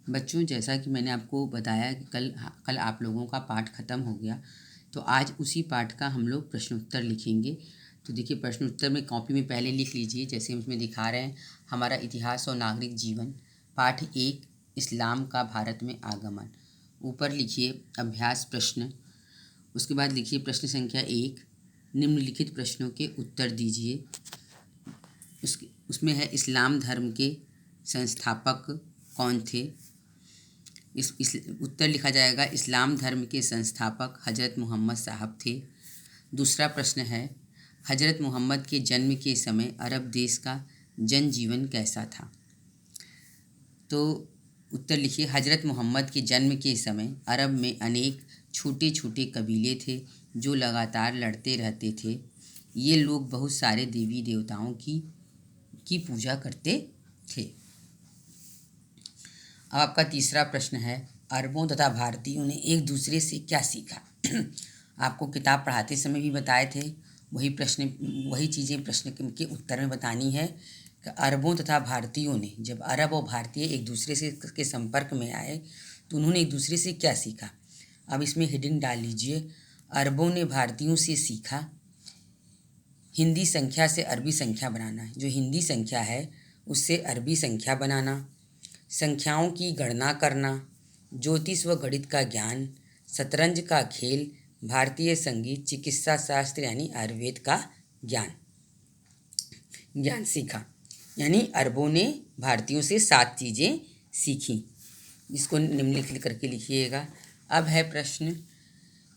बच्चों, जैसा कि मैंने आपको बताया कि कल आप लोगों का पाठ ख़त्म हो गया, तो आज उसी पाठ का हम लोग प्रश्न उत्तर लिखेंगे। तो देखिए, प्रश्न उत्तर में कॉपी में पहले लिख लीजिए, जैसे हम इसमें दिखा रहे हैं। हमारा इतिहास और नागरिक जीवन, पाठ 1, इस्लाम का भारत में आगमन। ऊपर लिखिए अभ्यास प्रश्न। उसके बाद लिखिए प्रश्न संख्या 1, निम्नलिखित प्रश्नों के उत्तर दीजिए। उसमें है इस्लाम धर्म के संस्थापक कौन थे। इस उत्तर लिखा जाएगा, इस्लाम धर्म के संस्थापक हज़रत मोहम्मद साहब थे। दूसरा प्रश्न है, हज़रत मोहम्मद के जन्म के समय अरब देश का जनजीवन कैसा था। तो उत्तर लिखिए, हज़रत मोहम्मद के जन्म के समय अरब में अनेक छोटे छोटे कबीले थे जो लगातार लड़ते रहते थे। ये लोग बहुत सारे देवी देवताओं की पूजा करते थे। अब आपका तीसरा प्रश्न है, अरबों तथा भारतीयों ने एक दूसरे से क्या सीखा। आपको किताब पढ़ाते समय भी बताए थे, वही चीज़ें प्रश्न के उत्तर में बतानी है कि अरबों तथा भारतीयों ने, जब अरब और भारतीय एक दूसरे से के संपर्क में आए तो उन्होंने एक दूसरे से क्या सीखा। अब इसमें हेडिंग डाल लीजिए, अरबों ने भारतीयों से सीखा हिंदी संख्या से अरबी संख्या बनाना। जो हिंदी संख्या है उससे अरबी संख्या बनाना, संख्याओं की गणना करना, ज्योतिष व गणित का ज्ञान, शतरंज का खेल, भारतीय संगीत, चिकित्सा शास्त्र यानी आयुर्वेद का ज्ञान सीखा। यानी अरबों ने भारतीयों से 7 चीज़ें सीखी। इसको निम्नलिखित करके लिखिएगा। अब है प्रश्न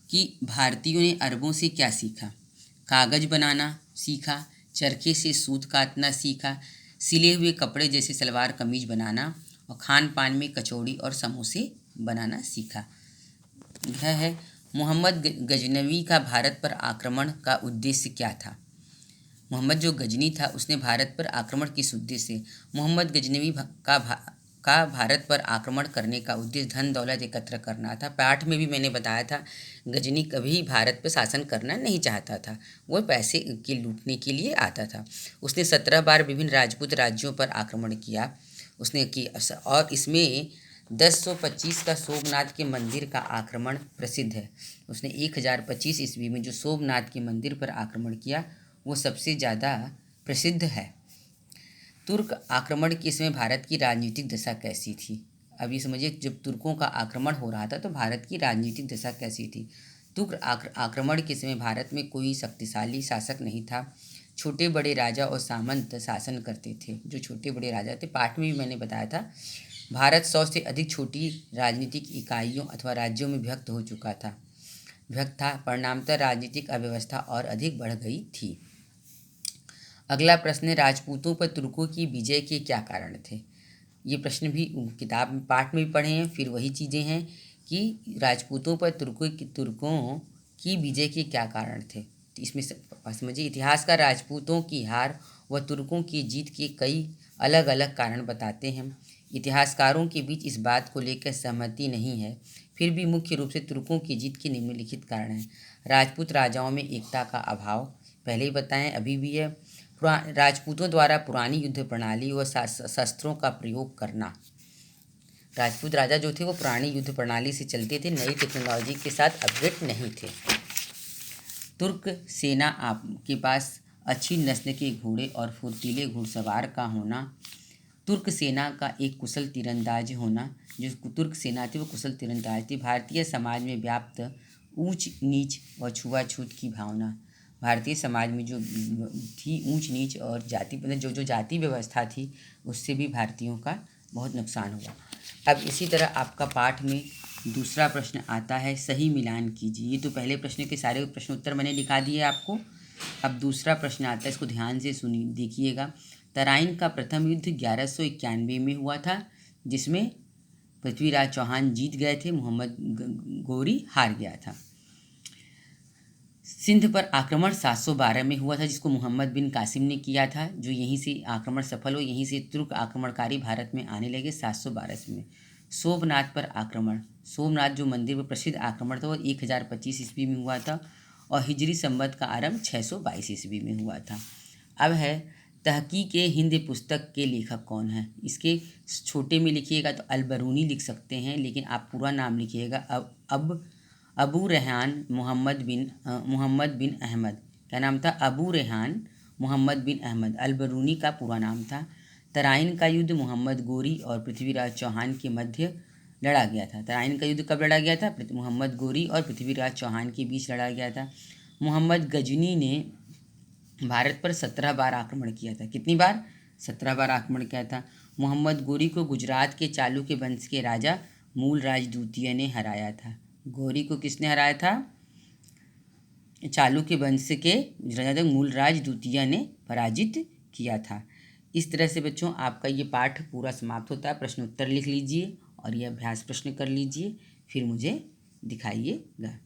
कि भारतीयों ने अरबों से क्या सीखा। कागज़ बनाना सीखा, चरखे से सूत काटना सीखा, सिले हुए कपड़े जैसे सलवार कमीज बनाना, और खान पान में कचौड़ी और समोसे बनाना सीखा। यह है, मोहम्मद गजनवी का भारत पर आक्रमण का उद्देश्य क्या था। मोहम्मद जो गजनी था उसने भारत पर आक्रमण किस उद्देश्य से। मोहम्मद गजनवी का भारत पर आक्रमण करने का उद्देश्य धन दौलत एकत्र करना था। पाठ में भी मैंने बताया था, गजनी कभी भारत पर शासन करना नहीं चाहता था, वो पैसे के लूटने के लिए आता था। उसने 17 बार विभिन्न राजपूत राज्यों पर आक्रमण किया उसने की, और इसमें 1025 का सोमनाथ के मंदिर का आक्रमण प्रसिद्ध है। उसने 1025 ईस्वी में जो सोमनाथ के मंदिर पर आक्रमण किया वो सबसे ज़्यादा प्रसिद्ध है। तुर्क आक्रमण के समय भारत की राजनीतिक दशा कैसी थी। अभी समझिए, जब तुर्कों का आक्रमण हो रहा था तो भारत की राजनीतिक दशा कैसी थी। तुर्क आक्रमण के समय भारत में कोई शक्तिशाली शासक नहीं था। छोटे बड़े राजा और सामंत शासन करते थे। जो छोटे बड़े राजा थे, पाठ में भी मैंने बताया था, भारत 100 से अधिक छोटी राजनीतिक इकाइयों अथवा राज्यों में विभक्त था। परिणामतः राजनीतिक अव्यवस्था और अधिक बढ़ गई थी। अगला प्रश्न है, राजपूतों पर तुर्कों की विजय के क्या कारण थे। ये प्रश्न भी किताब में पाठ में भी पढ़े हैं। फिर वही चीज़ें हैं कि राजपूतों पर तुर्कों की विजय के क्या कारण थे। तो इसमें समझिए, इतिहास का राजपूतों की हार व तुर्कों की जीत के कई अलग अलग कारण बताते हैं। इतिहासकारों के बीच इस बात को लेकर सहमति नहीं है, फिर भी मुख्य रूप से तुर्कों की जीत के निम्नलिखित कारण हैं। राजपूत राजाओं में एकता का अभाव, पहले ही बताएं, अभी भी है। राजपूतों द्वारा पुरानी युद्ध प्रणाली व शस्त्रों का प्रयोग करना। राजपूत राजा जो थे वो पुरानी युद्ध प्रणाली से चलते थे, नई टेक्नोलॉजी के साथ अपडेट नहीं थे। तुर्क सेना आपके पास अच्छी नस्ल के घोड़े और फुर्तीले घुड़सवार का होना। तुर्क सेना का एक कुशल तीरंदाज होना। जो तुर्क सेना थी वो कुशल तीरंदाज थी। भारतीय समाज में व्याप्त ऊंच नीच और छुआछूत की भावना। भारतीय समाज में जो थी ऊंच नीच और जाति, मतलब जो जाति व्यवस्था थी, उससे भी भारतीयों का बहुत नुकसान हुआ। अब इसी तरह आपका पाठ में दूसरा प्रश्न आता है, सही मिलान कीजिए। ये तो पहले प्रश्न के सारे प्रश्न उत्तर मैंने लिखा दिए आपको। अब दूसरा प्रश्न आता है, इसको ध्यान से सुनिए, देखिएगा। तराइन का प्रथम युद्ध 1191 में हुआ था, जिसमें पृथ्वीराज चौहान जीत गए थे, मोहम्मद गौरी हार गया था। सिंध पर आक्रमण 712 में हुआ था, जिसको मोहम्मद बिन कासिम ने किया था। जो यहीं से आक्रमण सफल हो, यहीं से तुर्क आक्रमणकारी भारत में आने लगे 712 में। सोमनाथ पर आक्रमण, सोमनाथ जो मंदिर पर प्रसिद्ध आक्रमण था वो 1025 ईस्वी में हुआ था, और हिजरी संवत का आरंभ 622 ईस्वी में हुआ था। अब है तहकीक हिंद पुस्तक के लेखक कौन है? इसके छोटे में लिखिएगा तो अलबरूनी लिख सकते हैं, लेकिन आप पूरा नाम लिखिएगा अब अबू रेहान मोहम्मद बिन अहमद। क्या नाम था? अबू रेहान मोहम्मद बिन अहमद। अलबरूनी का पूरा नाम था। तराइन का युद्ध मोहम्मद गोरी और पृथ्वीराज चौहान के मध्य लड़ा गया था। तराइन का युद्ध कब लड़ा गया था? मोहम्मद गोरी और पृथ्वीराज चौहान के बीच लड़ा गया था। मोहम्मद गजनी ने भारत पर 17 बार आक्रमण किया था। कितनी बार? 17 बार आक्रमण किया था। मोहम्मद गोरी को गुजरात के चालुक्य वंश के राजा मूलराज द्वितीय ने हराया था। गोरी को किसने हराया था? चालुक्य वंश के राजा मूलराज द्वितीय ने पराजित किया था। इस तरह से बच्चों आपका ये पाठ पूरा समाप्त होता है। प्रश्न उत्तर लिख लीजिए और ये अभ्यास प्रश्न कर लीजिए, फिर मुझे दिखाइएगा।